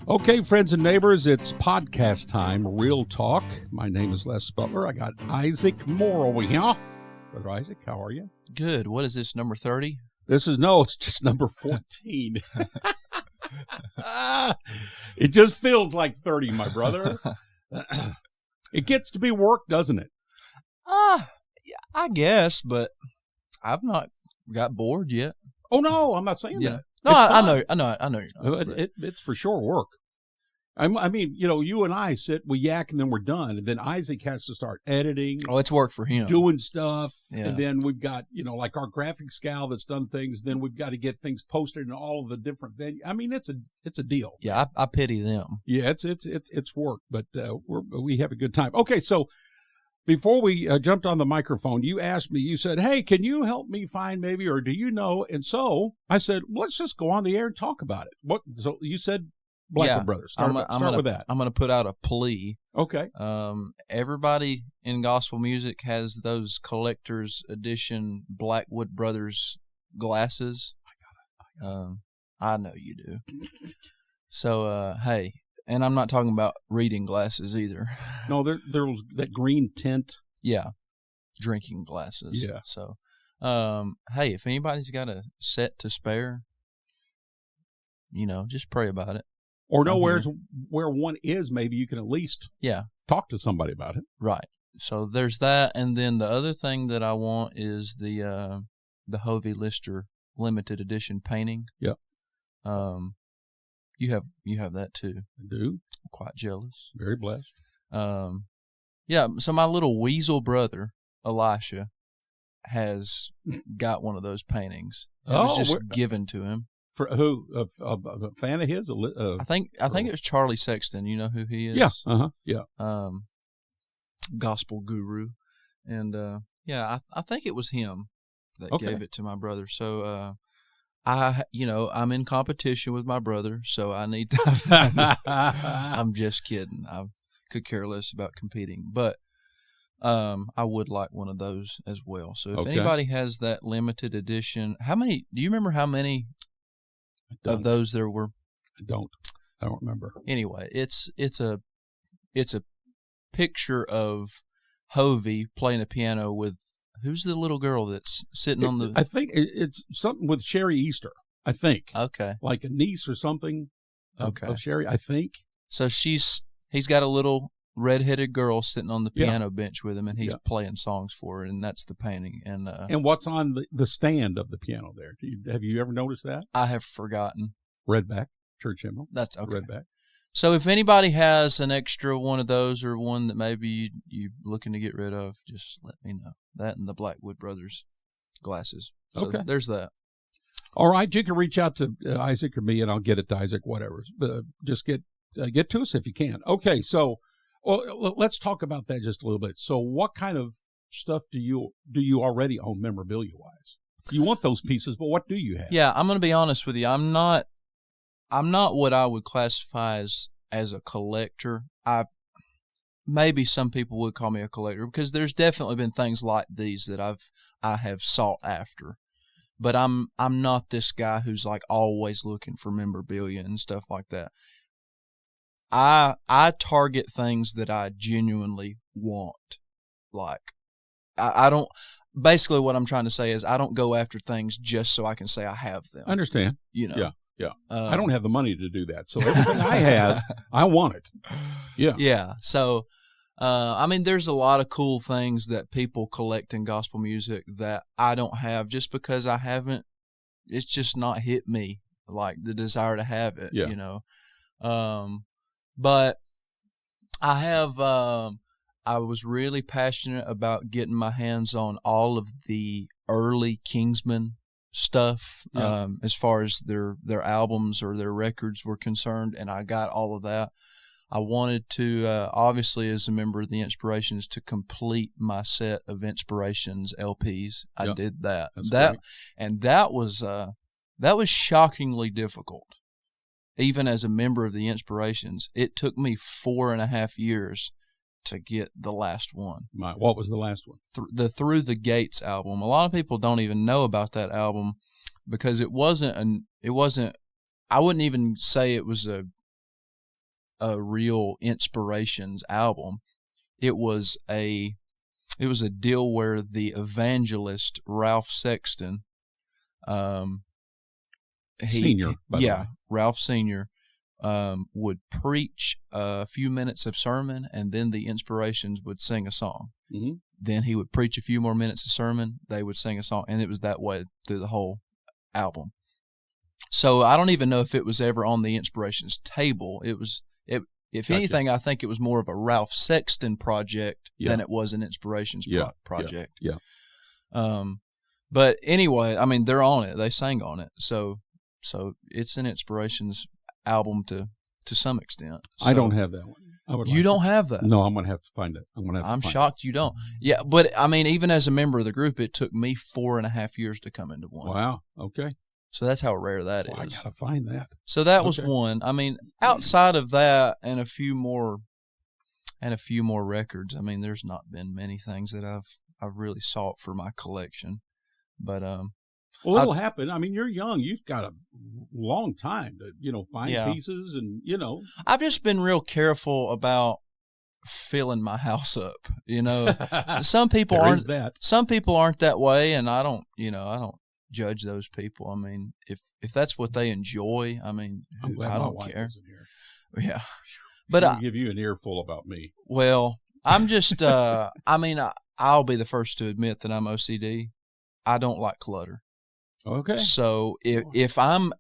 Okay, friends and neighbors, it's podcast time, Real Talk. My name is Les Butler. I got Isaac Moore over here. Brother Isaac, how are you? Good. What is this, number 30? It's just number 14. It just feels like 30, my brother. It gets to be work, doesn't it? Yeah, I guess, but I've not got bored yet. Oh, no, I'm not saying that. No, I know you're not. It's for sure work. I mean, you and I sit, we yak, and then we're done. And then Isaac has to start editing. Oh, it's work for him. Doing stuff. Yeah. And then we've got, like our graphics gal that's done things. Then we've got to get things posted in all of the different venues. I mean, it's a deal. Yeah, I pity them. Yeah, it's work, but we have a good time. Okay, so before we jumped on the microphone, you asked me, you said, hey, can you help me find maybe, or do you know? And so I said, let's just go on the air and talk about it. So you said Blackwood Brothers. Start with that. I'm going to put out a plea. Okay. Everybody in gospel music has those collector's edition Blackwood Brothers glasses. I know you do. So, hey, and I'm not talking about reading glasses either. No, there was that green tint. Yeah, drinking glasses. Yeah. So, hey, if anybody's got a set to spare, just pray about it. Or know where one is, maybe you can at least talk to somebody about it. Right. So there's that, and then the other thing that I want is the Hovey Lister limited edition painting. Yep. You have that too. I do. I'm quite jealous. Very blessed. Yeah. So my little weasel brother Elisha has got one of those paintings. It was just given to him. For who? A fan of his? I think it was Charlie Sexton. You know who he is? Yeah. Yeah. Gospel guru, and I think it was him that gave it to my brother. So I'm in competition with my brother, so I need to. I'm just kidding. I could care less about competing, but I would like one of those as well. So if anybody has that limited edition, how many? Do you remember how many of those there were? I don't remember. Anyway, it's a picture of Hovey playing a piano with who's the little girl that's sitting on the. I think it's something with Sherry Easter. I think. Okay. Like a niece or something. Of Sherry, I think. So he's got a little redheaded girl sitting on the piano bench with him, and he's playing songs for her, and that's the painting. And what's on the stand of the piano there? Have you ever noticed that? I have forgotten. Redback church hymnal. That's okay. Redback. So if anybody has an extra one of those, or one that maybe you're looking to get rid of, just let me know. That and the Blackwood Brothers glasses. So there's that. All right, you can reach out to Isaac or me, and I'll get it to Isaac. Whatever. Just get to us if you can. Okay, so. Well, let's talk about that just a little bit. So what kind of stuff do you already own memorabilia-wise? You want those pieces, but what do you have? Yeah, I'm going to be honest with you. I'm not what I would classify as a collector. Maybe some people would call me a collector, because there's definitely been things like these that I have sought after. But I'm not this guy who's like always looking for memorabilia and stuff like that. I target things that I genuinely want. Like, I don't. Basically, what I'm trying to say is I don't go after things just so I can say I have them. I understand. Yeah. I don't have the money to do that, so everything I have, I want it. Yeah. Yeah. So, there's a lot of cool things that people collect in gospel music that I don't have, just because I haven't. It's just not hit me like the desire to have it. Yeah. But I have, I was really passionate about getting my hands on all of the early Kingsmen stuff, as far as their albums or their records were concerned, and I got all of that. I wanted to, obviously, as a member of the Inspirations, to complete my set of Inspirations LPs. I did that. That was shockingly difficult. Even as a member of the Inspirations, it took me 4.5 years to get the last one. What was the last one? The Through the Gates album. A lot of people don't even know about that album because it wasn't. I wouldn't even say it was a a real Inspirations album. It was a deal where the evangelist Ralph Sexton, Senior, by the way. Ralph Senior, would preach a few minutes of sermon, and then the Inspirations would sing a song. Mm-hmm. Then he would preach a few more minutes of sermon. They would sing a song, and it was that way through the whole album. So I don't even know if it was ever on the Inspirations table. If anything, I think it was more of a Ralph Sexton project than it was an Inspirations project. Yeah. But anyway, I mean, they're on it. They sang on it. So it's an Inspirations album to some extent. So, I don't have that one. You don't have that? No, I'm going to have to find it. I'm shocked you don't. Yeah, but I mean, even as a member of the group, it took me 4.5 years to come into one. Wow. Okay. So that's how rare that is. I got to find that. So that was one. I mean, outside of that and a few more records, I mean, there's not been many things that I've really sought for my collection. But well, it'll happen. I mean, you're young. You've got a long time to, find pieces and, I've just been real careful about filling my house up. Some people aren't that. Some people aren't that way, and I don't judge those people. I mean, if that's what they enjoy, I mean, I don't care. Yeah. But I'll give you an earful about me. Well, I'm just I mean, I'll be the first to admit that I'm OCD. I don't like clutter. Okay. So if I'm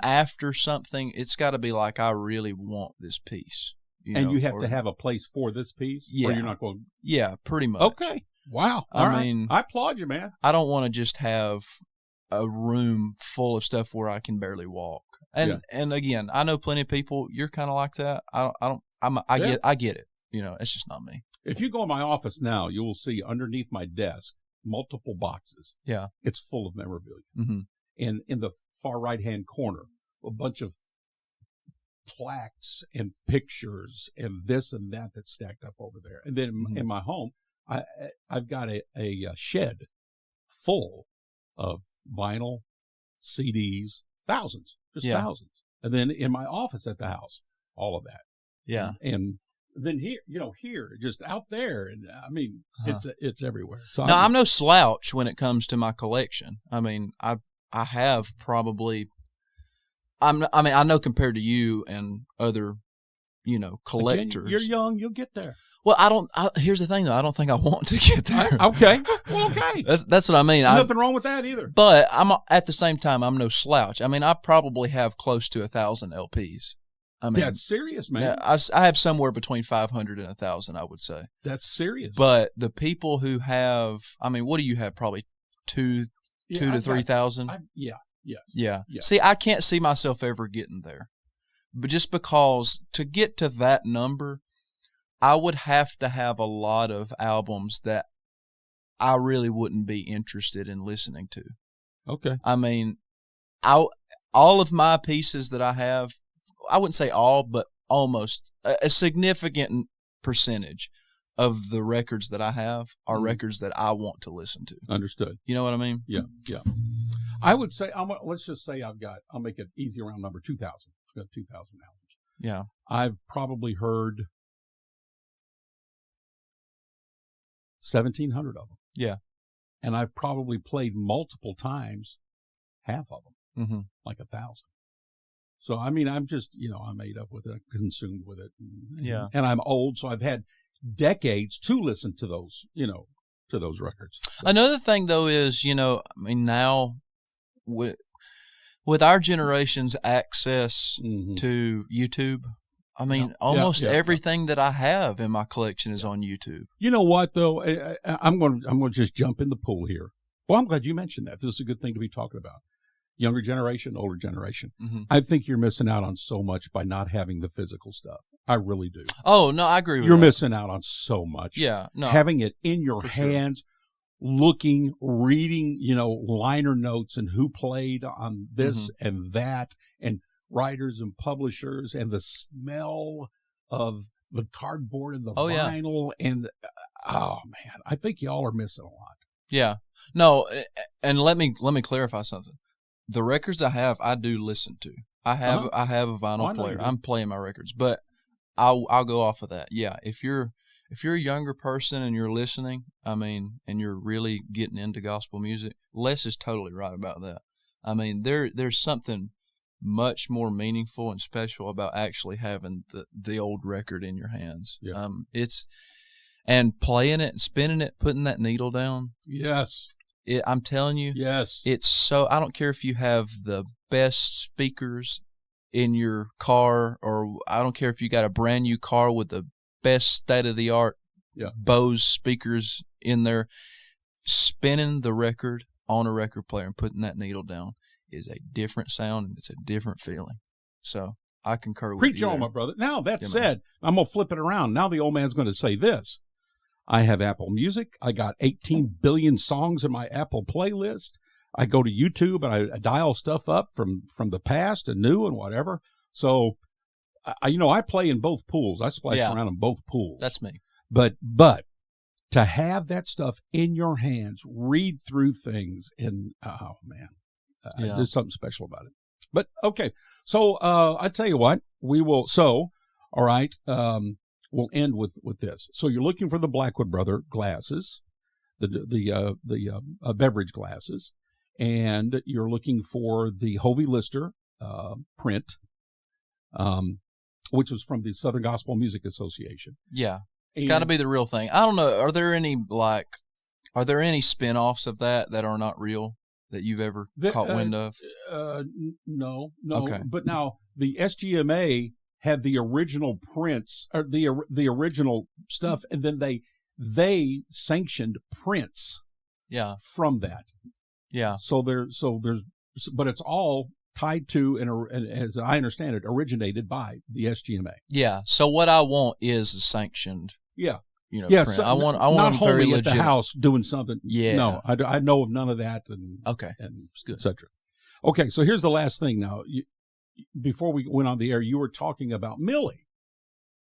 after something, it's got to be like I really want this piece. You have to have a place for this piece? Yeah. Or you're not going... Yeah, pretty much. Okay. Wow. I mean, I applaud you, man. I don't want to just have a room full of stuff where I can barely walk. And again, I know plenty of people. You're kind of like that. I get it. It's just not me. If you go in my office now, you will see underneath my desk multiple boxes. Yeah. It's full of memorabilia. Mm-hmm. And in the far right-hand corner, a bunch of plaques and pictures and this and that that's stacked up over there. And then in my home, I've got a shed full of vinyl, CDs, thousands. And then in my office at the house, all of that. Yeah. And then here, just out there. And I mean, it's everywhere. So no, I'm no slouch when it comes to my collection. I mean, I have probably, I know compared to you and other, collectors. Again, you're young, you'll get there. Well, here's the thing though. I don't think I want to get there. Okay. Well, okay. That's what I mean. Nothing wrong with that either. But at the same time, I'm no slouch. I mean, I probably have close to 1,000 LPs. I mean, that's serious, man. Yeah, I have somewhere between 500 and 1,000, I would say. That's serious. But the people who have, I mean, what do you have? Probably two to 3,000. Yeah. Yes. Yeah. See, I can't see myself ever getting there, but just because to get to that number, I would have to have a lot of albums that I really wouldn't be interested in listening to. Okay. I mean, all of my pieces that I have, I wouldn't say all, but almost a significant percentage of the records that I have are records that I want to listen to. Understood. You know what I mean? Yeah. Yeah. I would say, let's just say I'll make it easy around number 2,000. I've got 2,000 albums. Yeah. I've probably heard 1,700 of them. Yeah. And I've probably played multiple times half of them, like 1,000. So, I mean, I'm just, I'm ate up with it, I'm consumed with it. And I'm old, so I've had decades to listen to those, to those records. So. Another thing, though, is, I mean, now with our generation's access to YouTube, I mean, almost everything that I have in my collection is on YouTube. You know what, though? I'm going to just jump in the pool here. Well, I'm glad you mentioned that. This is a good thing to be talking about. Younger generation, older generation. I think you're missing out on so much by not having the physical stuff. I really do. Oh, no, I agree with You're that. missing out on so much. Yeah, no. Having it in your hands, looking, reading, liner notes and who played on this and that, and writers and publishers, and the smell of the cardboard and the vinyl. And, oh, man, I think y'all are missing a lot. Yeah. No, and let me clarify something. The records I have, I do listen to. I have a Oh, vinyl I know player. you do. I'm playing my records, but I'll go off of that. Yeah, if you're a younger person and you're listening, I mean, and you're really getting into gospel music, Les is totally right about that. I mean, there's something much more meaningful and special about actually having the old record in your hands. Yeah. It's and playing it and spinning it, putting that needle down. Yes. I'm telling you, Yes. it's so. I don't care if you have the best speakers in your car, or I don't care if you got a brand new car with the best state of the art Bose speakers in there. Spinning the record on a record player and putting that needle down is a different sound and it's a different feeling. So I concur with Preach you. on, my brother. Now, that Yeah, said, I'm going to flip it around. Now the old man's going to say this. I have Apple Music. I got 18 billion songs in my Apple playlist. I go to YouTube and I dial stuff up from the past and new and whatever. So, I play in both pools. I splash around in both pools. That's me. But to have that stuff in your hands, read through things, and oh man, there's something special about it. But okay, so I tell you what, we will. So, all right, we'll end with this. So you're looking for the Blackwood Brother glasses, the beverage glasses, and you're looking for the Hovey Lister print, which was from the Southern Gospel Music Association. Yeah. It's got to be the real thing. I don't know. Are there any spin-offs of that are not real that you've ever caught wind of? No. Okay. But now the SGMA had the original prints or the original stuff, and then they sanctioned prints. Yeah. From that. Yeah. But it's all tied to and as I understand it, originated by the SGMA. Yeah. So what I want is a sanctioned. Yeah. Print. So I want not them very legit. At the house doing something. Yeah. No, I know of none of that. And okay. And good. Et cetera. Okay. So here's the last thing now. Before we went on the air, you were talking about Millie.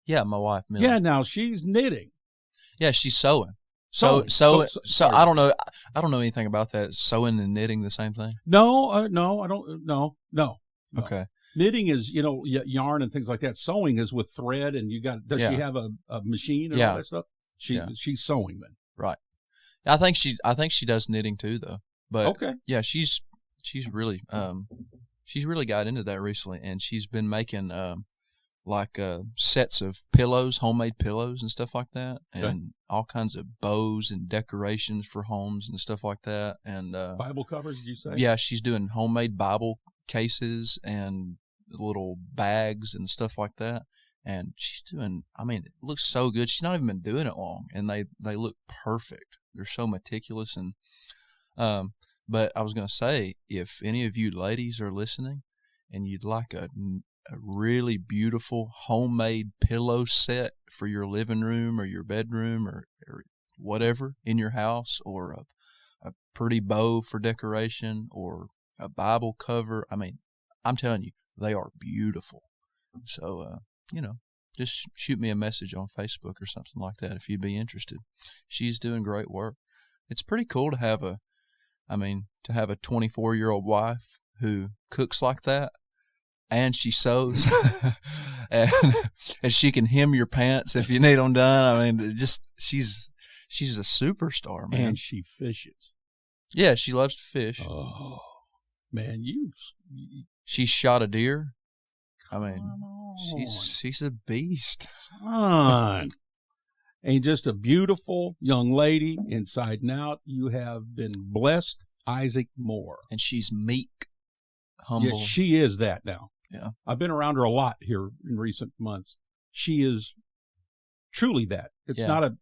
Yeah. My wife, Millie. Yeah. Now she's knitting. Yeah. She's sewing. So I don't know anything about that. Sewing and knitting the same thing? No, I don't. No. Okay. Knitting is, yarn and things like that. Sewing is with thread, and does she have a machine and all that stuff? She's sewing then. Right. I think she does knitting too, though. But okay. Yeah, she's really got into that recently, and she's been making sets of pillows, homemade pillows and stuff like that, and all kinds of bows and decorations for homes and stuff like that. And Bible covers, did you say? Yeah, she's doing homemade Bible cases and little bags and stuff like that. And she's doing, it looks so good. She's not even been doing it long, and they look perfect. They're so meticulous. And but I was going to say, if any of you ladies are listening and you'd like a really beautiful homemade pillow set for your living room or your bedroom or whatever in your house, or a pretty bow for decoration, or a Bible cover, I'm telling you, they are beautiful. So, just shoot me a message on Facebook or something like that if you'd be interested. She's doing great work. It's pretty cool to have a 24-year-old wife who cooks like that, and she sews, and she can hem your pants if you need them done. She's a superstar, man. And she fishes. Yeah, she loves to fish. Oh, man, she shot a deer. She's a beast. Come on. And just a beautiful young lady inside and out. You have been blessed, Isaac Moore. And she's meek, humble. Yeah, she is that now. Yeah. I've been around her a lot here in recent months. She is truly that. It's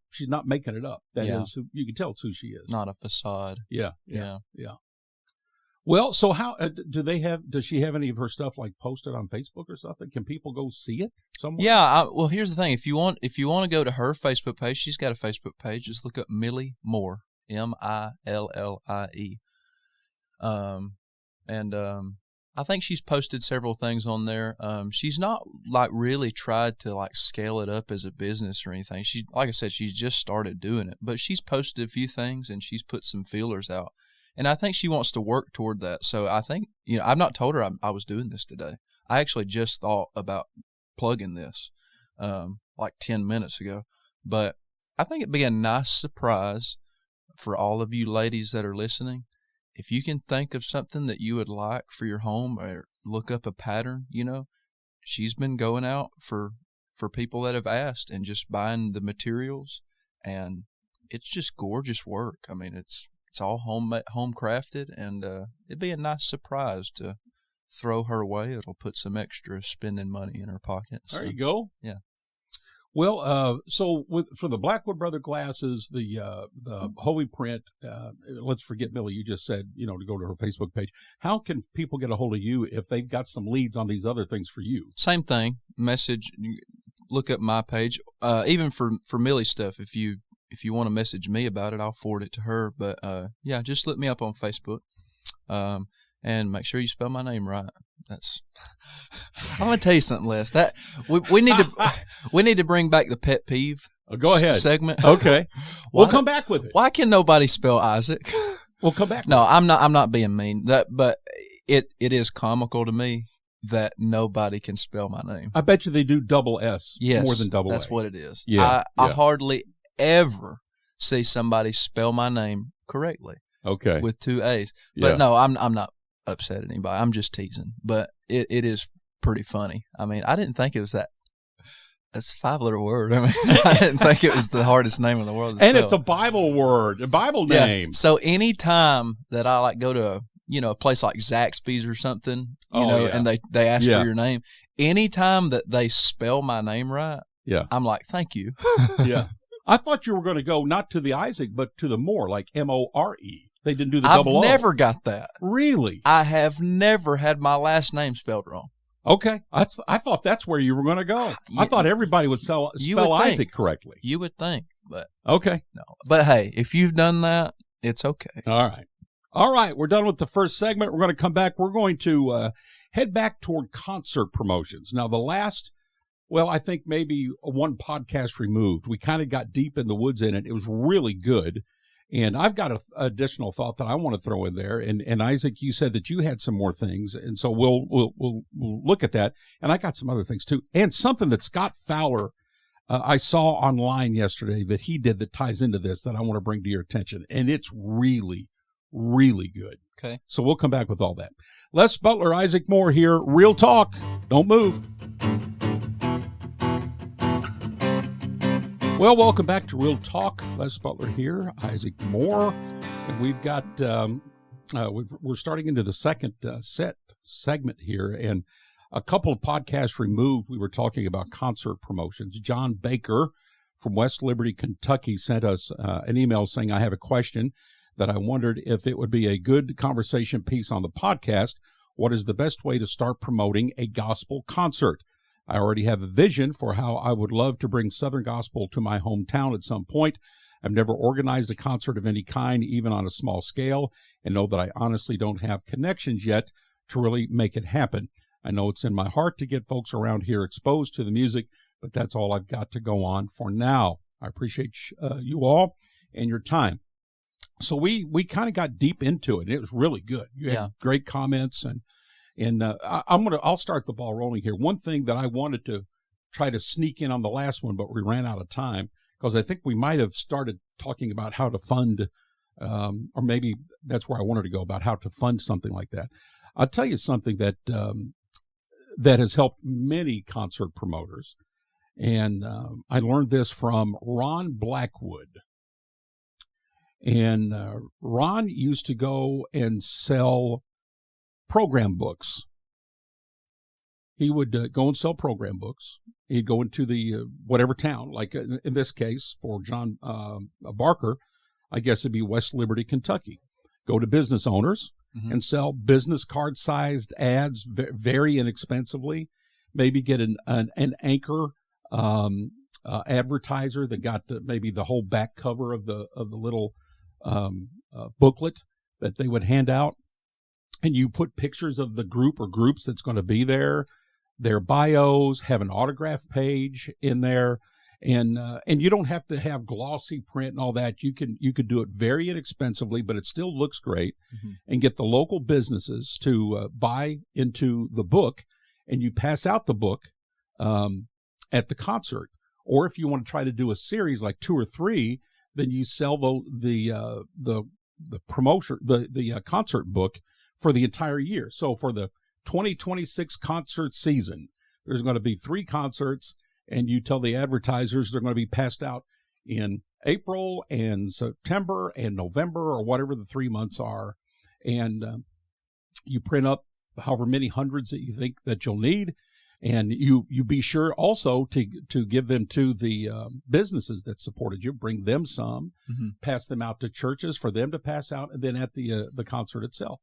she's not making it up. That is, you can tell it's who she is. Not a facade. Yeah. Well, so how does she have any of her stuff like posted on Facebook or something? Can people go see it somewhere? Yeah. Well, here's the thing. If you want to go to her Facebook page, she's got a Facebook page. Just look up Millie Moore, Millie. I think she's posted several things on there. She's not really tried to scale it up as a business or anything. She, like I said, she's just started doing it, but she's posted a few things and she's put some feelers out. And I think she wants to work toward that. So I think, I've not told her I was doing this today. I actually just thought about plugging this like 10 minutes ago. But I think it'd be a nice surprise for all of you ladies that are listening. If you can think of something that you would like for your home or look up a pattern, she's been going out for people that have asked and just buying the materials, and it's just gorgeous work. I mean, it's all home crafted, and it'd be a nice surprise to throw her way. It'll put some extra spending money in her pocket. There you go. Yeah. Well, so for the Blackwood Brother glasses, the Holy print, let's forget Millie. You just said to go to her Facebook page. How can people get a hold of you if they've got some leads on these other things for you? Same thing. Message. Look up my page. Even for Millie stuff, if you want to message me about it, I'll forward it to her. But yeah, just look me up on Facebook. And make sure you spell my name right. I'm gonna tell you something, Les. That we need to bring back the pet peeve. Go ahead. Segment. Okay, we'll come back with it. Why can nobody spell Isaac? We'll come back. No, I'm not being mean. But it is comical to me that nobody can spell my name. I bet you they do double S. Yes, more than double A. That's what it is. Yeah, I hardly ever see somebody spell my name correctly. Okay, with 2 A's. But no, I'm not upset at anybody. I'm just teasing. But it is pretty funny. I mean, I didn't think it was that. It's a 5-letter word. I mean, I didn't think it was the hardest name in the world to and spell. it's a Bible word, a Bible name. So anytime that I go to a place like Zaxby's or something, and they ask for your name, anytime that they spell my name right, I'm like, thank you. Yeah. I thought you were going to go not to the Isaac, but to the More, like More. They didn't do the double O. I've never got that. Really? I have never had my last name spelled wrong. Okay. I thought that's where you were going to go. I thought everybody would spell Isaac correctly. You would think, but okay. No. But hey, if you've done that, it's okay. All right. We're done with the first segment. We're going to come back. We're going to head back toward concert promotions. Now, the last, I think maybe one podcast removed, we kind of got deep in the woods in it. It was really good. And I've got an additional thought that I want to throw in there. And Isaac, you said that you had some more things, and so we'll look at that. And I got some other things too, and something that Scott Fowler I saw online yesterday that he did that ties into this that I want to bring to your attention, and it's really, really good. Okay, so we'll come back with all that. Les Butler, Isaac Moore here. Real talk. Don't move. Well, welcome back to Real Talk. Les Butler here, Isaac Moore, and we've got we're starting into the second segment here, and a couple of podcasts removed, we were talking about concert promotions. John Baker from West Liberty, Kentucky, sent us an email saying, "I have a question that I wondered if it would be a good conversation piece on the podcast. What is the best way to start promoting a gospel concert? I already have a vision for how I would love to bring Southern Gospel to my hometown at some point. I've never organized a concert of any kind, even on a small scale, and know that I honestly don't have connections yet to really make it happen. I know it's in my heart to get folks around here exposed to the music, but that's all I've got to go on for now. I appreciate you all and your time." So we kind of got deep into it, and it was really good. You had great comments, and I'll start the ball rolling here. One thing that I wanted to try to sneak in on the last one, but we ran out of time, because I think we might have started talking about how to fund, or maybe that's where I wanted to go, about how to fund something like that. I'll tell you something that that has helped many concert promoters, and I learned this from Ron Blackwood. And Ron used to go and sell program books. He would go and sell program books. He'd go into the whatever town, like in this case for John Barker, I guess it'd be West Liberty, Kentucky. Go to business owners and sell business card sized ads very inexpensively. Maybe get an anchor advertiser that got maybe the whole back cover of the little booklet that they would hand out. And you put pictures of the group or groups that's going to be there, their bios, have an autograph page in there, and you don't have to have glossy print and all that. You could do it very inexpensively, but it still looks great, and get the local businesses to buy into the book, and you pass out the book at the concert. Or if you want to try to do a series like 2 or 3, then you sell the promotion, the concert book for the entire year. So for the 2026 concert season, there's going to be 3 concerts, and you tell the advertisers they're going to be passed out in April and September and November, or whatever the 3 months are. And you print up however many hundreds that you think that you'll need. And you be sure also to give them to the businesses that supported you. Bring them some, pass them out to churches for them to pass out, and then at the concert itself.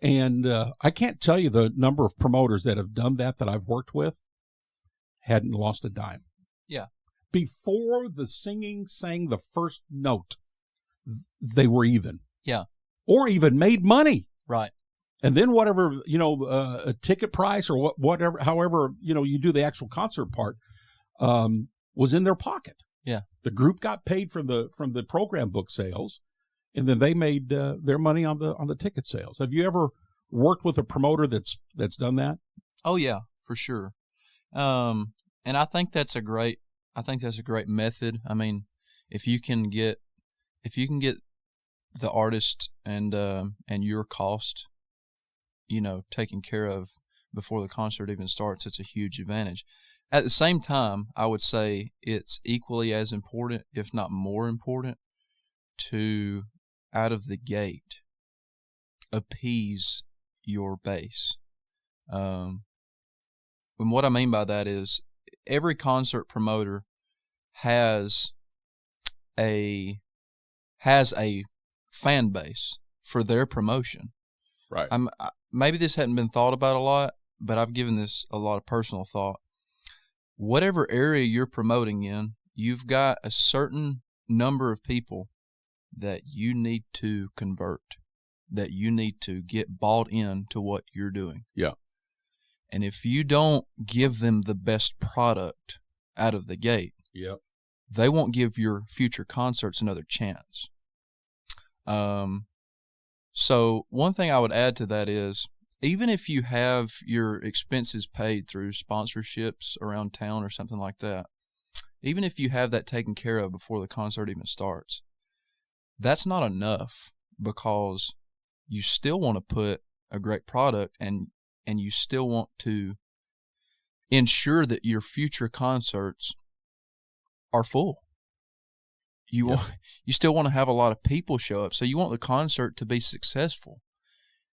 And I can't tell you the number of promoters that have done that I've worked with, hadn't lost a dime. Yeah. Before the singing sang the first note, they were even. Yeah. Or even made money. Right. And then whatever, a ticket price or whatever, however, you do the actual concert part, was in their pocket. Yeah. The group got paid from the program book sales, and then they made their money on the ticket sales. Have you ever worked with a promoter that's done that? Oh yeah, for sure. And I think that's a great method. I mean, if you can get the artist and your cost, taken care of before the concert even starts, it's a huge advantage. At the same time, I would say it's equally as important, if not more important, to, out of the gate, appease your base. And what I mean by that is every concert promoter has a fan base for their promotion. Right. Maybe this hadn't been thought about a lot, but I've given this a lot of personal thought. Whatever area you're promoting in, you've got a certain number of people that you need to convert, that you need to get bought in to what you're doing. Yeah. And if you don't give them the best product out of the gate, yeah, they won't give your future concerts another chance. So one thing I would add to that is, even if you have your expenses paid through sponsorships around town or something like that, even if you have that taken care of before the concert even starts, that's not enough, because you still want to put a great product and you still want to ensure that your future concerts are full. You still want to have a lot of people show up. So you want the concert to be successful.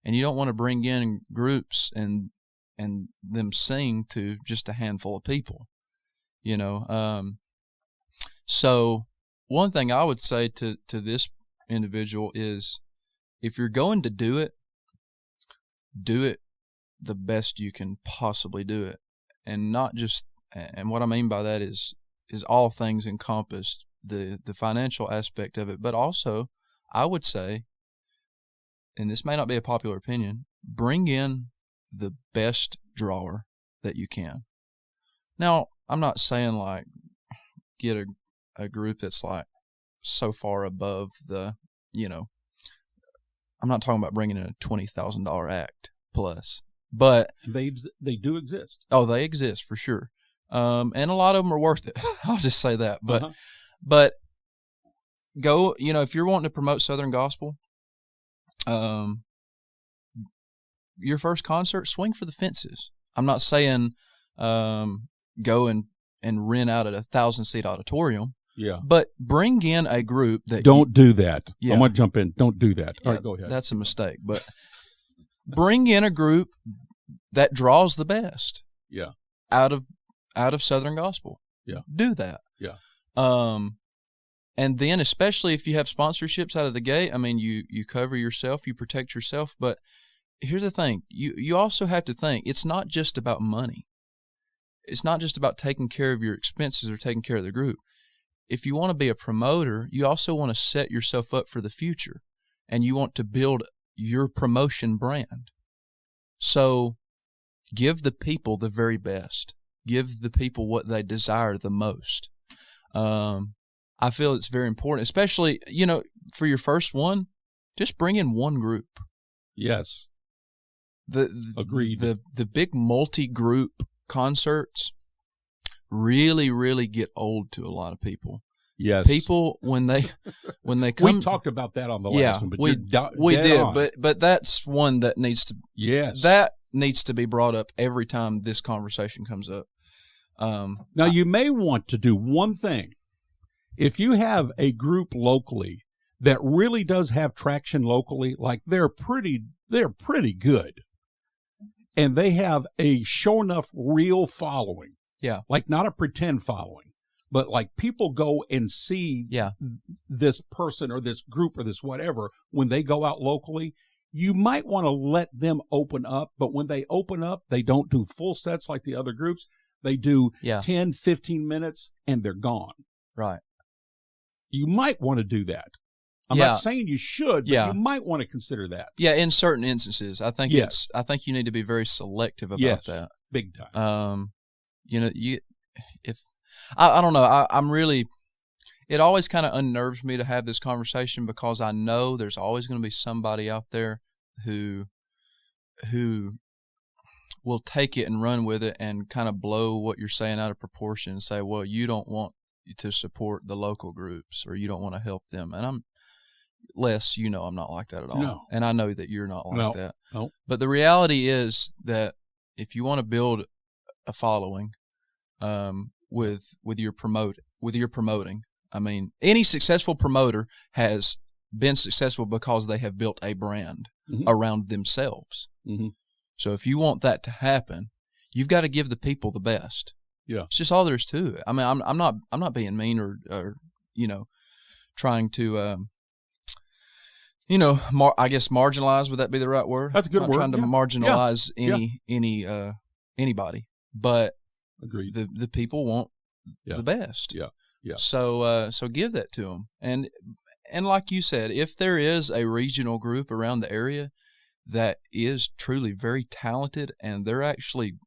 And you don't want to bring in groups and them sing to just a handful of people. So one thing I would say to this individual is, if you're going to do it the best you can possibly do it. And not just, and what I mean by that is all things encompassed, the financial aspect of it, but also I would say, and this may not be a popular opinion, bring in the best drawer that you can. Now, I'm not saying like get a group that's like so far above the, I'm not talking about bringing in a $20,000 act plus, but they do exist. Oh, they exist for sure. And a lot of them are worth it. I'll just say that. But go, if you're wanting to promote Southern gospel, your first concert, swing for the fences. I'm not saying go and rent out at a 1,000-seat auditorium. Yeah. But bring in a group that don't do that. Yeah. I want to jump in. Don't do that. Yeah, all right, go ahead. That's a mistake. But bring in a group that draws the best. Yeah. Out of Southern gospel. Yeah. Do that. Yeah. And then, especially if you have sponsorships out of the gate, I mean, you cover yourself, you protect yourself. But here's the thing. You also have to think, it's not just about money. It's not just about taking care of your expenses or taking care of the group. If you want to be a promoter, you also want to set yourself up for the future, and you want to build your promotion brand. So give the people the very best. Give the people what they desire the most. I feel it's very important, especially, for your first one, just bring in one group. Yes. Agreed. The big multi-group concerts really, really get old to a lot of people. Yes. People when they come. We talked about that on the last one, but we did, on. but that's one that needs to. Yes. That needs to be brought up every time this conversation comes up. Now you may want to do one thing. If you have a group locally that really does have traction locally, like they're pretty good, and they have a sure enough real following. Yeah. Like not a pretend following, but like people go and see this person or this group or this whatever when they go out locally. You might want to let them open up, but when they open up, they don't do full sets like the other groups. They do 10, 15 minutes and they're gone. Right. You might want to do that. I'm not saying you should, but you might want to consider that. Yeah, in certain instances, I think I think you need to be very selective about that. Big time. I don't know, I'm really. It always kind of unnerves me to have this conversation because I know there's always going to be somebody out there who will take it and run with it and kind of blow what you're saying out of proportion and say, well, you don't want to support the local groups or you don't want to help them. And I'm not like that at all. No. And I know that you're not like that. No. But the reality is that if you want to build a following with your promoting, I mean, any successful promoter has been successful because they have built a brand around themselves. Mm-hmm. So if you want that to happen, you've got to give the people the best. Yeah, it's just all there is to it. I mean, I'm not being mean or trying to I guess marginalize. Would that be the right word? That's a good I'm word. Not trying to marginalize anybody, but agreed. The people want the best. Yeah. Yeah. So give that to them, and like you said, if there is a regional group around the area that is truly very talented, and they're actually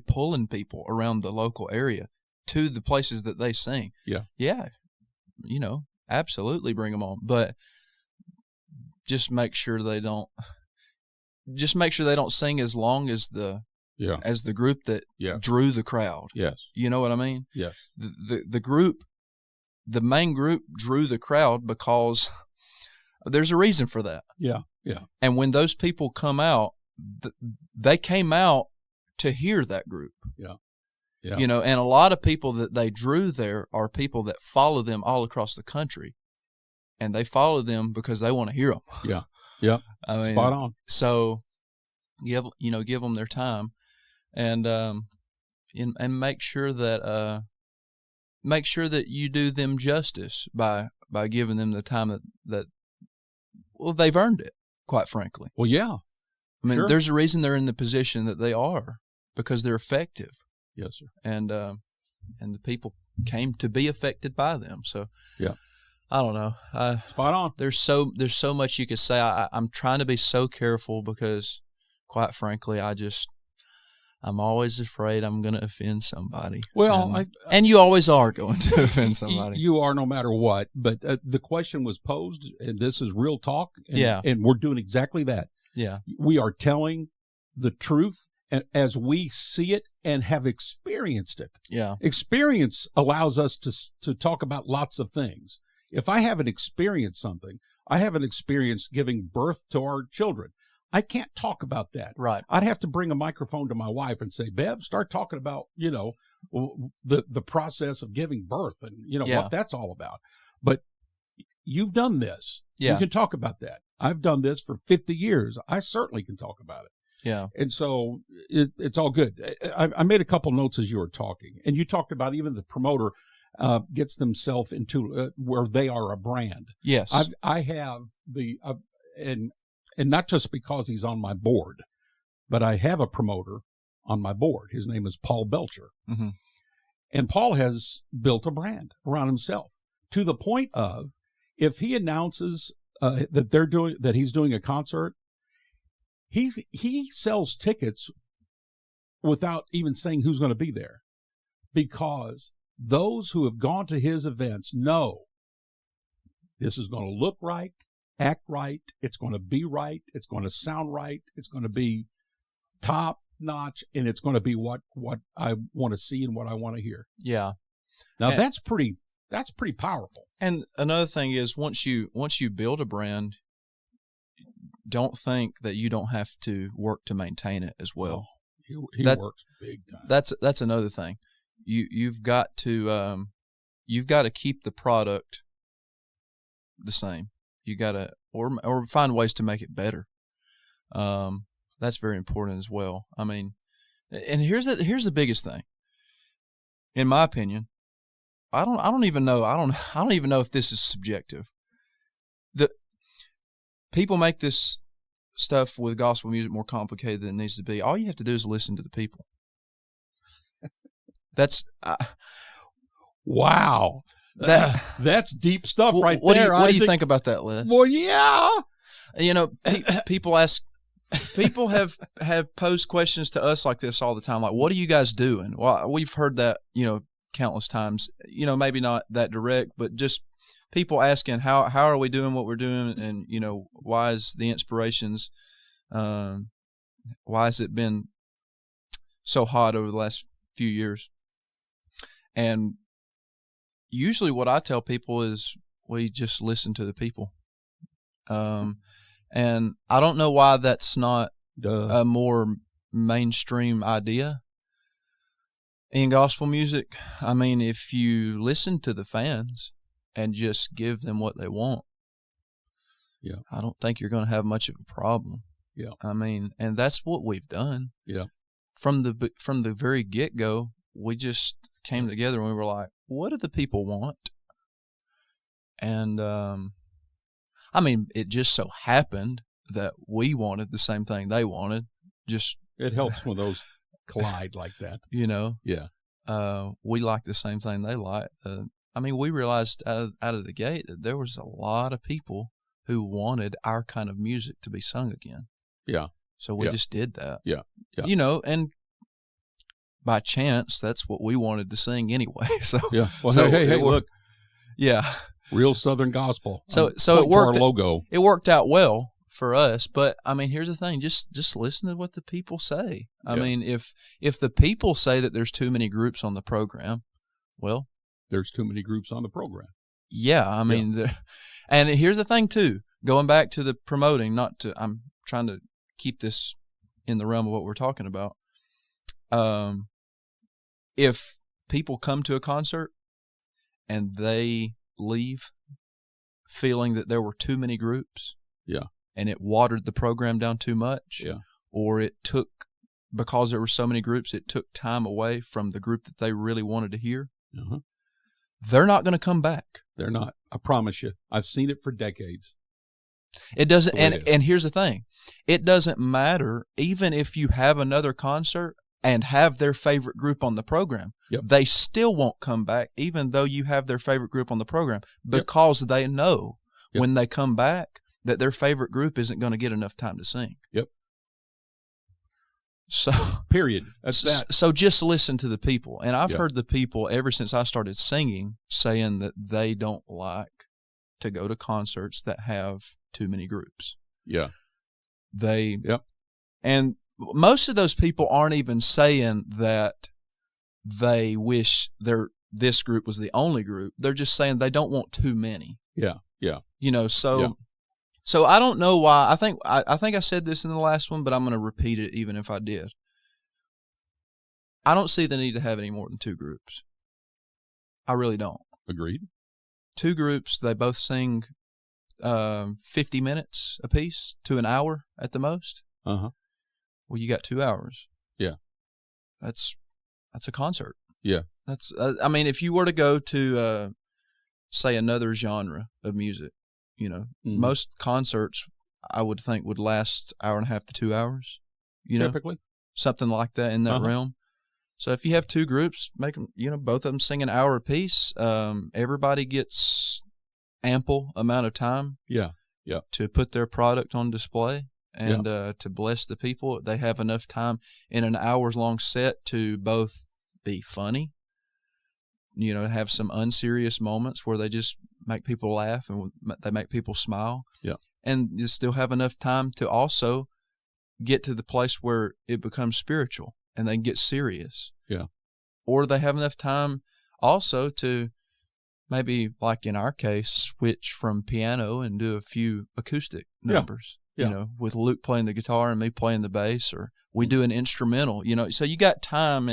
pulling people around the local area to the places that they sing. Yeah, absolutely bring them on, but just make sure they don't sing as long as the group that drew the crowd. Yes. You know what I mean? Yes. The main group drew the crowd because there's a reason for that. Yeah. Yeah. And when those people come out, they came out to hear that group. Yeah. Yeah. And a lot of people that they drew there are people that follow them all across the country. And they follow them because they want to hear them. Yeah. Yeah. I mean, spot on. So give them their time, and make sure that you do them justice by giving them the time that they've earned it, quite frankly. Well, yeah. I mean, sure. There's a reason they're in the position that they are, because they're effective. Yes, sir. And the people came to be affected by them. So yeah. I don't know. Spot on. There's so much you could say. I'm trying to be so careful because, quite frankly, I'm always afraid I'm going to offend somebody. Well, and you always are going to offend somebody. You are, no matter what. But the question was posed, and this is real talk. And we're doing exactly that. Yeah. We are telling the truth as we see it and have experienced it. Yeah. Experience allows us to talk about lots of things. If I haven't experienced something, I haven't experienced giving birth to our children, I can't talk about that. Right. I'd have to bring a microphone to my wife and say, Bev, start talking about, the process of giving birth and, what that's all about. But you've done this. Yeah. You can talk about that. I've done this for 50 years. I certainly can talk about it. Yeah. And so it's all good. I made a couple notes as you were talking, and you talked about even the promoter gets themselves into where they are a brand. Yes. I have and not just because he's on my board, but I have a promoter on my board. His name is Paul Belcher. Mm-hmm. And Paul has built a brand around himself to the point of, if he announces that he's doing a concert, he sells tickets without even saying who's going to be there, because those who have gone to his events know this is going to look right, act right, it's going to be right, it's going to sound right, it's going to be top notch, and it's going to be what I want to see and what I want to hear. Yeah. Now that's pretty powerful. And another thing is once you build a brand, don't think that you don't have to work to maintain it as well. He works big time. That's another thing. You've got to keep the product the same. You got to or find ways to make it better. That's very important as well. I mean, and here's the biggest thing. In my opinion, I don't even know if this is subjective. The people make this stuff with gospel music more complicated than it needs to be. All you have to do is listen to the people. That's wow. That's deep stuff right what there. What do you think about that, Les? Well, yeah. You know, people have posed questions to us like this all the time. Like, what are you guys doing? Well, we've heard that, countless times. Maybe not that direct, but just people asking how are we doing what we're doing, and why is the inspirations, why has it been so hot over the last few years? And usually, what I tell people is we just listen to the people. And I don't know why that's not a more mainstream idea in gospel music. I mean, if you listen to the fans and just give them what they want, I don't think you're going to have much of a problem. Yeah, I mean, and that's what we've done. Yeah, from the very get-go, we just came together and we were like, what do the people want? And I mean, it just so happened that we wanted the same thing they wanted. Just it helps when those collide like that. Yeah. We like the same thing they like. I mean, we realized out of the gate that there was a lot of people who wanted our kind of music to be sung again. Yeah. So we just did that. Yeah. Yeah. And by chance, that's what we wanted to sing anyway. So yeah. Well, hey, look. Yeah. Real Southern gospel. So it worked. Our logo. It worked out well for us. But I mean, here's the thing: just listen to what the people say. I mean, if the people say that there's too many groups on the program, well, there's too many groups on the program. Yeah, I mean, and here's the thing too. Going back to the promoting, I'm trying to keep this in the realm of what we're talking about. If people come to a concert and they leave feeling that there were too many groups, and it watered the program down too much, or it took, because there were so many groups, it took time away from the group that they really wanted to hear, they're not going to come back. They're not. I promise you. I've seen it for decades. It doesn't, and here's the thing. It doesn't matter, even if you have another concert and have their favorite group on the program, they still won't come back, even though you have their favorite group on the program, because they know when they come back that their favorite group isn't going to get enough time to sing. So, period. That's that. So just listen to the people. And I've heard the people ever since I started singing saying that they don't like to go to concerts that have too many groups. Yeah. And most of those people aren't even saying that they wish this group was the only group. They're just saying they don't want too many. Yeah. So I don't know why. I think I said this in the last one, but I'm going to repeat it even if I did. I don't see the need to have any more than two groups. I really don't. Agreed. Two groups, they both sing 50 minutes apiece to an hour at the most. Uh-huh. Well, you got 2 hours. Yeah. That's a concert. Yeah. That's I mean, if you were to go to say another genre of music, most concerts I would think would last hour and a half to 2 hours. Typically. Something like that in that realm. So if you have two groups, make them, both of them sing an hour apiece. Everybody gets ample amount of time. Yeah. To put their product on display and to bless the people. They have enough time in an hours long set to both be funny, have some unserious moments where they just make people laugh and they make people smile. Yeah. And you still have enough time to also get to the place where it becomes spiritual and they get serious. Yeah. Or they have enough time also to maybe, like in our case, switch from piano and do a few acoustic numbers. Yeah. With Luke playing the guitar and me playing the bass, or we do an instrumental, so you got time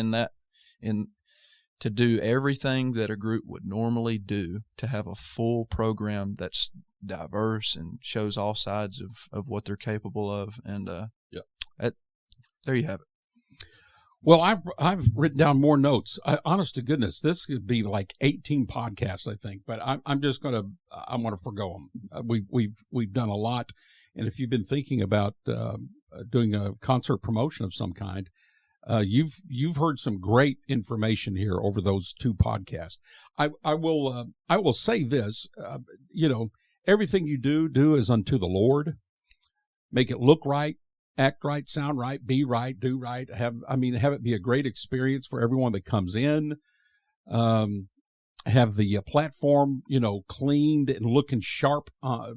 to do everything that a group would normally do, to have a full program that's diverse and shows all sides of what they're capable of. And there you have it. Well, I've written down more notes. Honest to goodness, this could be like 18 podcasts, I think. But I want to forgo them. We've done a lot, and if you've been thinking about doing a concert promotion of some kind, you've heard some great information here over those 2 podcasts. I will say this, everything you do as unto the Lord. Make it look right, act right, sound right, be right, do right. Have it be a great experience for everyone that comes in. Have the platform, cleaned and looking sharp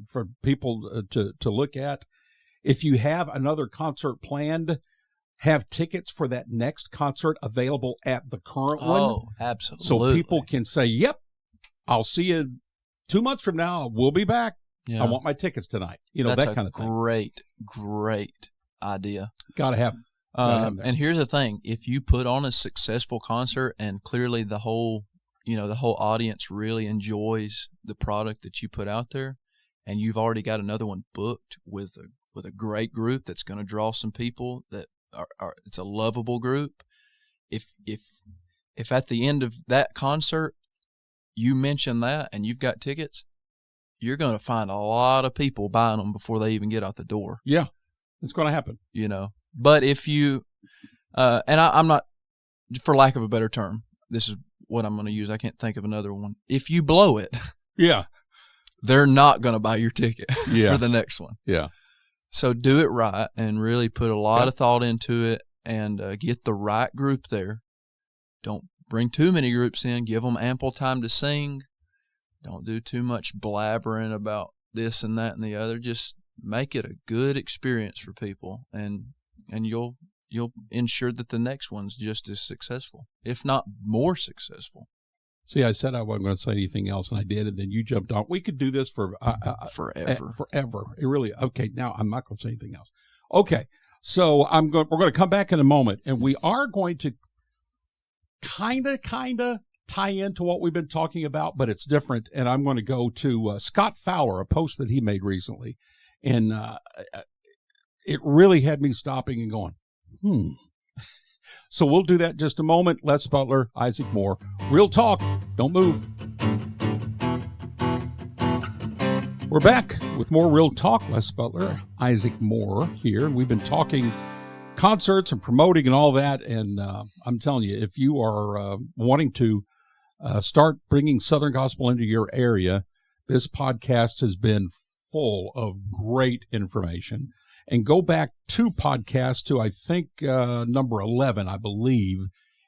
for people to look at. If you have another concert planned, have tickets for that next concert available at the current one. Oh, absolutely. So people can say, yep, I'll see you 2 months from now. We'll be back. Yeah. I want my tickets tonight. That's that kind of thing. Great idea. Got to have them. And here's the thing. If you put on a successful concert and clearly the whole audience really enjoys the product that you put out there, and you've already got another one booked with a great group that's going to draw some people that it's a lovable group. If at the end of that concert you mention that and you've got tickets, you're going to find a lot of people buying them before they even get out the door. Yeah, it's going to happen. But if you, and I'm not, for lack of a better term, this is what I'm going to use. I can't think of another one. If you blow it, yeah, they're not going to buy your ticket for the next one. Yeah. So do it right and really put a lot of thought into it, and get the right group there. Don't bring too many groups in. Give them ample time to sing. Don't do too much blabbering about this and that and the other. Just make it a good experience for people, and you'll ensure that the next one's just as successful, if not more successful. See, I said I wasn't going to say anything else, and I did, and then you jumped on. We could do this for forever. Forever. It really. Okay, now I'm not going to say anything else. Okay, so we're going to come back in a moment, and we are going to kind of tie into what we've been talking about, but it's different. And I'm going to go to Scott Fowler, a post that he made recently, and it really had me stopping and going, So we'll do that in just a moment. Les Butler, Isaac Moore. Real talk. Don't move. We're back with more Real Talk. Les Butler, Isaac Moore here. We've been talking concerts and promoting and all that. And I'm telling you, if you are wanting to start bringing Southern Gospel into your area, this podcast has been full of great information. And go back 2 podcasts to, I think, number 11, I believe,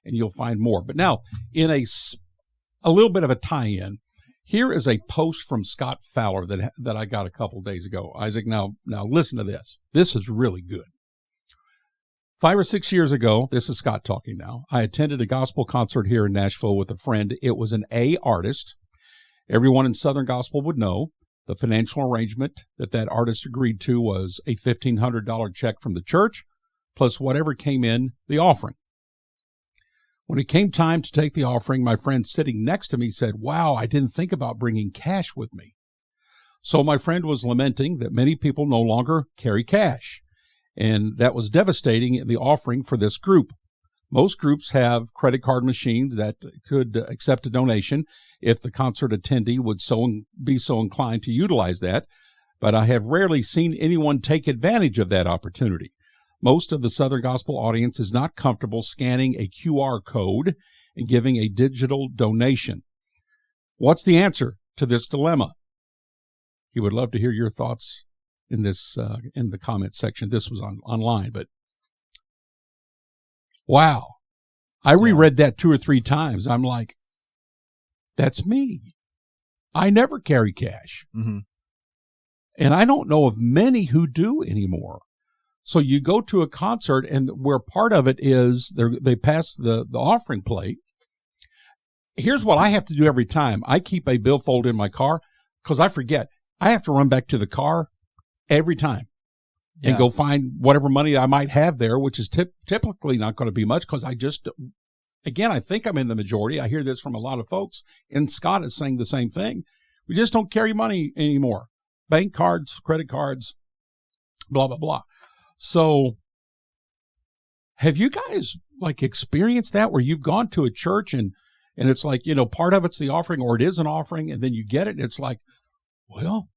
and you'll find more. But now, in a little bit of a tie-in, here is a post from Scott Fowler that I got a couple days ago. Isaac, now listen to this. This is really good. 5 or 6 years ago, this is Scott talking now, I attended a gospel concert here in Nashville with a friend. It was an A artist. Everyone in Southern Gospel would know. The financial arrangement that artist agreed to was a $1,500 check from the church, plus whatever came in the offering. When it came time to take the offering, my friend sitting next to me said, "Wow, I didn't think about bringing cash with me." So my friend was lamenting that many people no longer carry cash, and that was devastating in the offering for this group. Most groups have credit card machines that could accept a donation if the concert attendee would be so inclined to utilize that, but I have rarely seen anyone take advantage of that opportunity. Most of the Southern Gospel audience is not comfortable scanning a QR code and giving a digital donation. What's the answer to this dilemma? He would love to hear your thoughts in this in the comment section. This was online, but wow. I reread that 2 or 3 times. I'm like, That's me. I never carry cash. Mm-hmm. And I don't know of many who do anymore. So you go to a concert, and where part of it is they pass the offering plate. Here's what I have to do every time. I keep a billfold in my car because I forget. I have to run back to the car every time and go find whatever money I might have there, which is typically not going to be much because again, I think I'm in the majority. I hear this from a lot of folks, and Scott is saying the same thing. We just don't carry money anymore. Bank cards, credit cards, blah, blah, blah. So have you guys experienced that where you've gone to a church and it's like, part of it's the offering or it is an offering, and then you get it. And it's like, well,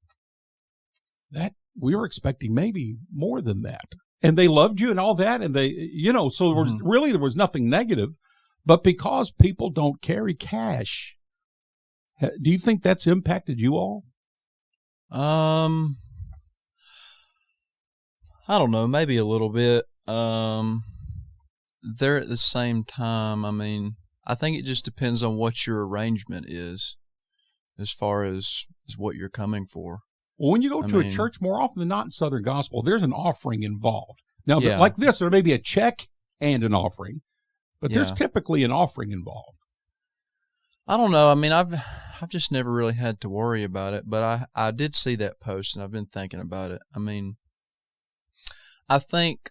that we were expecting maybe more than that. And they loved you and all that. And they, so there was nothing negative, but because people don't carry cash, do you think that's impacted you all? I don't know, maybe a little bit. There at the same time, I mean, I think it just depends on what your arrangement is as far as what you're coming for. Well, when you go to a church, more often than not in Southern Gospel, there's an offering involved. Now, like this, there may be a check and an offering, but there's typically an offering involved. I don't know. I mean, I've just never really had to worry about it, but I did see that post, and I've been thinking about it. I mean, I think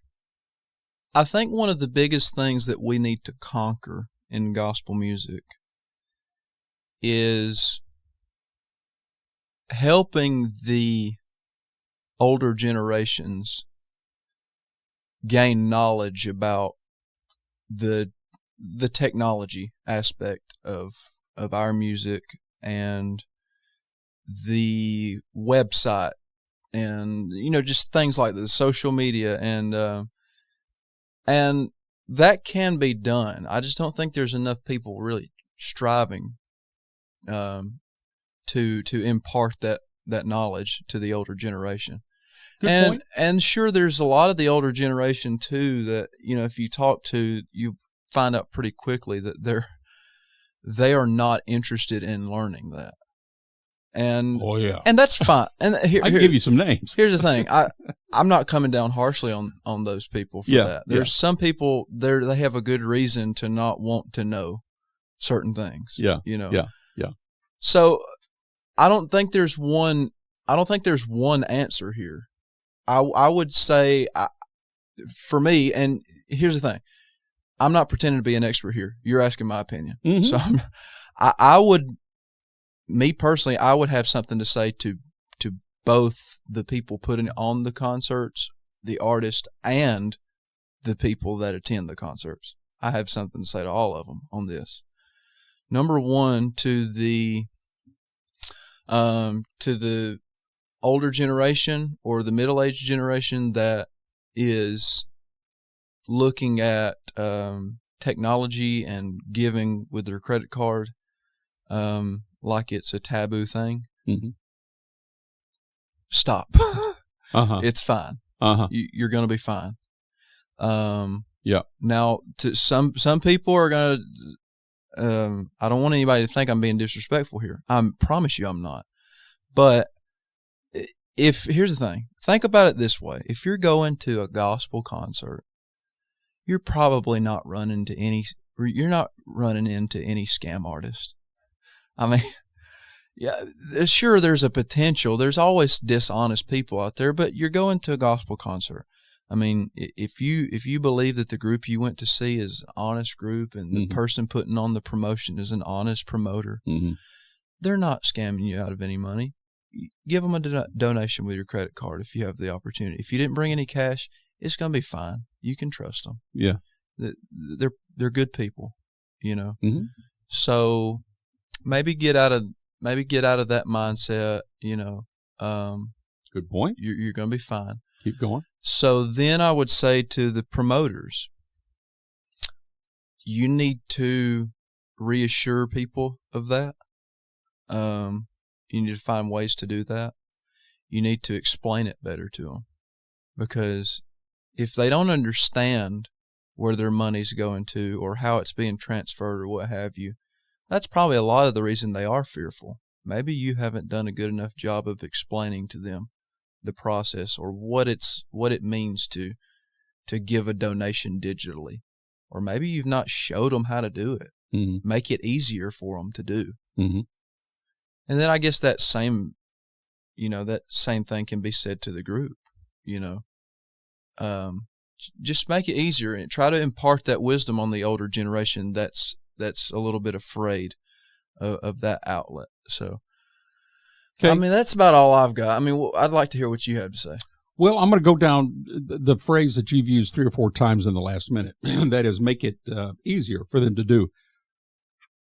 one of the biggest things that we need to conquer in gospel music is helping the older generations gain knowledge about the technology aspect of our music and the website and just things like the social media and that can be done. I just don't think there's enough people really striving to impart that knowledge to the older generation. Good point. And sure, there's a lot of the older generation too that if you talk to, you find out pretty quickly that they are not interested in learning that. And and that's fine. And I can give you some names. Here's the thing: I'm not coming down harshly on those people for that. There's some people they have a good reason to not want to know certain things. Yeah. So I don't think there's one answer here. I would say for me, and here's the thing: I'm not pretending to be an expert here. You're asking my opinion, so I would. Me personally, I would have something to say to both the people putting on the concerts, the artist, and the people that attend the concerts. I have something to say to all of them on this. Number one, to the older generation or the middle-aged generation that is looking at technology and giving with their credit card. Like it's a taboo thing. Mm-hmm. Stop. It's fine. You're going to be fine. Now, to some people are going to. I don't want anybody to think I'm being disrespectful here. I promise you, I'm not. But here's the thing: think about it this way. If you're going to a gospel concert, you're probably not running into any scam artist. I mean, sure, there's a potential. There's always dishonest people out there, but you're going to a gospel concert. I mean, if you believe that the group you went to see is an honest group and the person putting on the promotion is an honest promoter, they're not scamming you out of any money. Give them a donation with your credit card if you have the opportunity. If you didn't bring any cash, it's going to be fine. You can trust them. Yeah, they're good people, So maybe get out of that mindset, Good point. You're going to be fine. Keep going. So then I would say to the promoters, you need to reassure people of that. You need to find ways to do that. You need to explain it better to them, because if they don't understand where their money's going to or how it's being transferred or what have you, That's probably a lot of the reason they are fearful. Maybe you haven't done a good enough job of explaining to them the process or what it means to give a donation digitally. Or maybe you've not showed them how to do it. Mm-hmm. Make it easier for them to do. Mm-hmm. And then I guess that same thing can be said to the group, just make it easier and try to impart that wisdom on the older generation that's a little bit afraid of that outlet. So, okay. I mean, that's about all I've got. I mean, I'd like to hear what you have to say. Well, I'm going to go down the phrase that you've used 3 or 4 times in the last minute, and that is make it easier for them to do.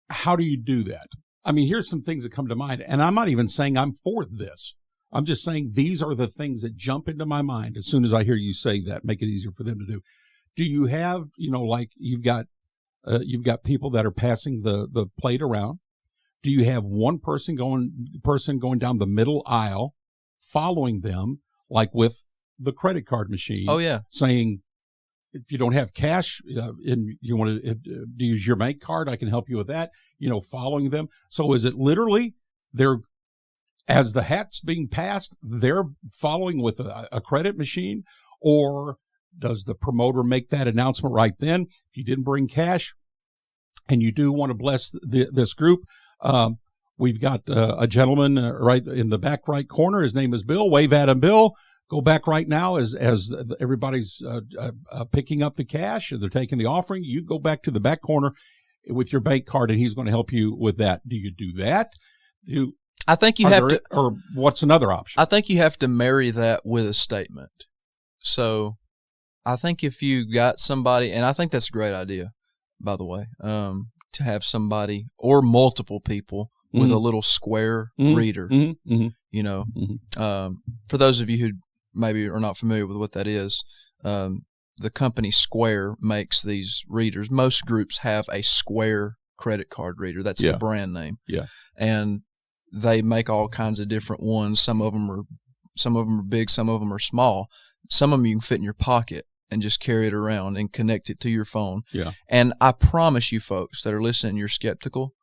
How do you do that? I mean, here's some things that come to mind, and I'm not even saying I'm for this. I'm just saying these are the things that jump into my mind as soon as I hear you say that, make it easier for them to do. Do you have, like you've got people that are passing the plate around? Do you have one person going down the middle aisle, following them, like with the credit card machine? Oh, yeah. Saying, if you don't have cash and you want to use your bank card, I can help you with that, following them. So is it literally as the hat's being passed, they're following with a credit machine? Or does the promoter make that announcement right then? If you didn't bring cash and you do want to bless this group, we've got a gentleman right in the back right corner. His name is Bill. Wave at him, Bill. Go back right now as everybody's picking up the cash. They're taking the offering. You go back to the back corner with your bank card, and he's going to help you with that. Do you do that? I think you have to. Or what's another option? I think you have to marry that with a statement. So I think if you got somebody, and I think that's a great idea, by the way, to have somebody or multiple people with a little square reader. For those of you who maybe are not familiar with what that is, the company Square makes these readers. Most groups have a Square credit card reader. That's the brand name. Yeah. And they make all kinds of different ones. Some of them are big, some of them are small. Some of them you can fit in your pocket and just carry it around and connect it to your phone. Yeah. And I promise you folks that are listening, you're skeptical.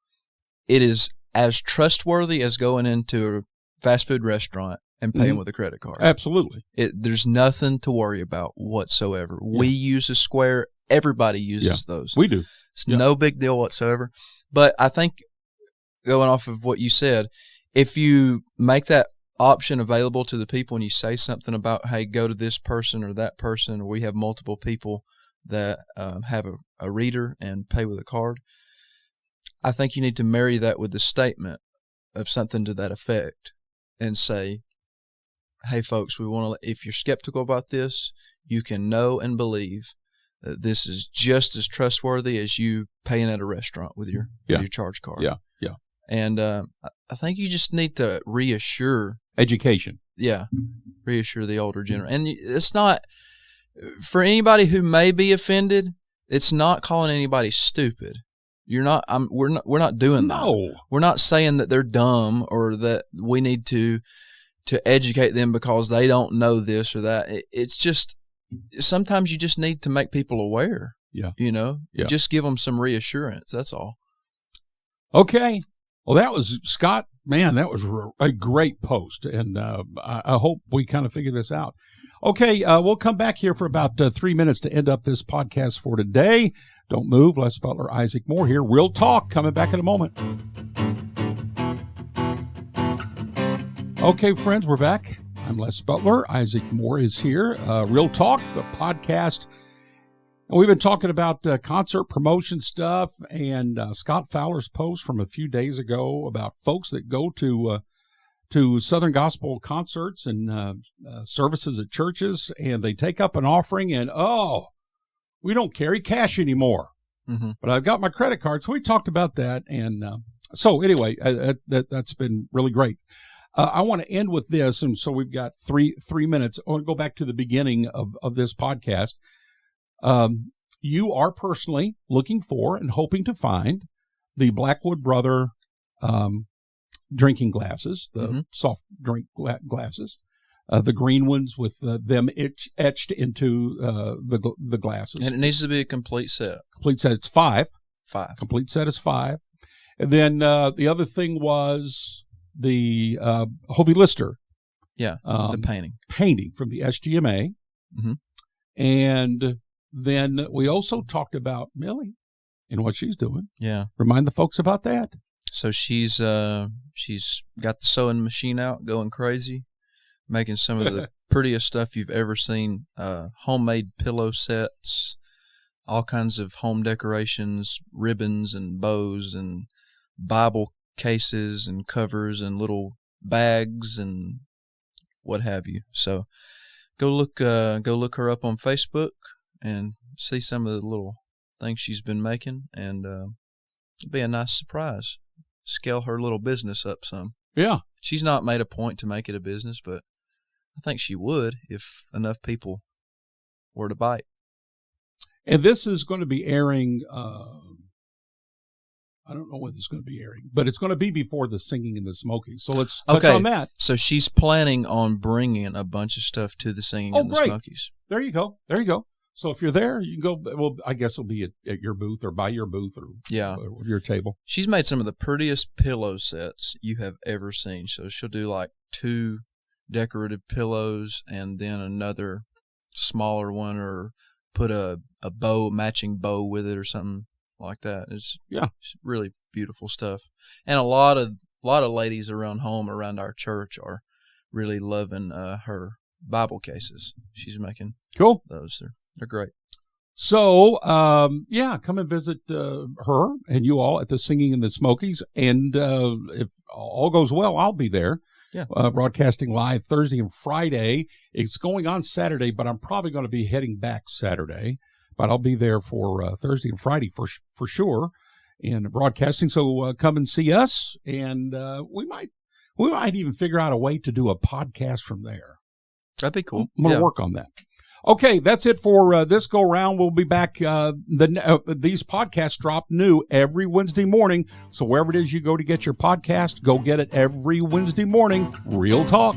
It is as trustworthy as going into a fast food restaurant and paying with a credit card. Absolutely. There's nothing to worry about whatsoever. Yeah. We use a Square. Everybody uses those. We do. It's no big deal whatsoever. But I think, going off of what you said, if you make that option available to the people and you say something about, hey, go to this person or that person, or we have multiple people that have a reader and pay with a card, I think you need to marry that with the statement of something to that effect and say, hey, folks, we want to. If you're skeptical about this, you can know and believe that this is just as trustworthy as you paying at a restaurant with your charge card. Yeah. And I think you just need to reassure education. Yeah, reassure the older generation. And it's not for anybody who may be offended. It's not calling anybody stupid. You're not. We're not doing that. No, we're not saying that they're dumb or that we need to educate them because they don't know this or that. It's just sometimes you just need to make people aware. Yeah. Just give them some reassurance. That's all. Okay. Well, that was Scott. Man, that was a great post, and I hope we kind of figure this out. Okay, we'll come back here for about 3 minutes to end up this podcast for today. Don't move. Les Butler, Isaac Moore here. Real Talk coming back in a moment. Okay, friends, we're back. I'm Les Butler. Isaac Moore is here. Real Talk, the podcast. And we've been talking about concert promotion stuff and Scott Fowler's post from a few days ago about folks that go to Southern Gospel concerts and services at churches, and they take up an offering and, we don't carry cash anymore. Mm-hmm. But I've got my credit card. So we talked about that. And so anyway, that's been really great. I want to end with this. And so we've got three minutes. I want to go back to the beginning of this podcast. You are personally looking for and hoping to find the Blackwood Brother drinking glasses, the soft drink glasses, the green ones with them etched into the glasses. And it needs to be a complete set. Complete set. It's 5. 5. Complete set is 5. And then the other thing was the Hovey Lister. Yeah, the painting. Painting from the SGMA. Mm-hmm. And then we also talked about Millie and what she's doing. Yeah. Remind the folks about that. So she's got the sewing machine out, going crazy, making some of the prettiest stuff you've ever seen. Homemade pillow sets, all kinds of home decorations, ribbons and bows and Bible cases and covers and little bags and what have you. So go look her up on Facebook and see some of the little things she's been making, and it'll be a nice surprise. Scale her little business up some. Yeah. She's not made a point to make it a business, but I think she would if enough people were to bite. And this is going to be airing, I don't know when this is going to be airing, but it's going to be before the Singing in the Smokies. So let's touch on that. So she's planning on bringing a bunch of stuff to the Singing in the Smokies. There you go. There you go. So if you're there, you can go. Well, I guess it'll be at your booth or by your booth or your table. She's made some of the prettiest pillow sets you have ever seen. So she'll do like 2 decorative pillows and then another smaller one, or put a matching bow with it or something like that. It's really beautiful stuff. And a lot of ladies around our church are really loving her Bible cases. She's making those. They're great. So, come and visit her and you all at the Singing in the Smokies. And if all goes well, I'll be there. Yeah. Broadcasting live Thursday and Friday. It's going on Saturday, but I'm probably going to be heading back Saturday. But I'll be there for Thursday and Friday for sure, and broadcasting. So come and see us, and we might even figure out a way to do a podcast from there. That'd be cool. I'm going to work on that. Okay, that's it for this go round. We'll be back. These podcasts drop new every Wednesday morning. So wherever it is you go to get your podcast, go get it every Wednesday morning. Real talk.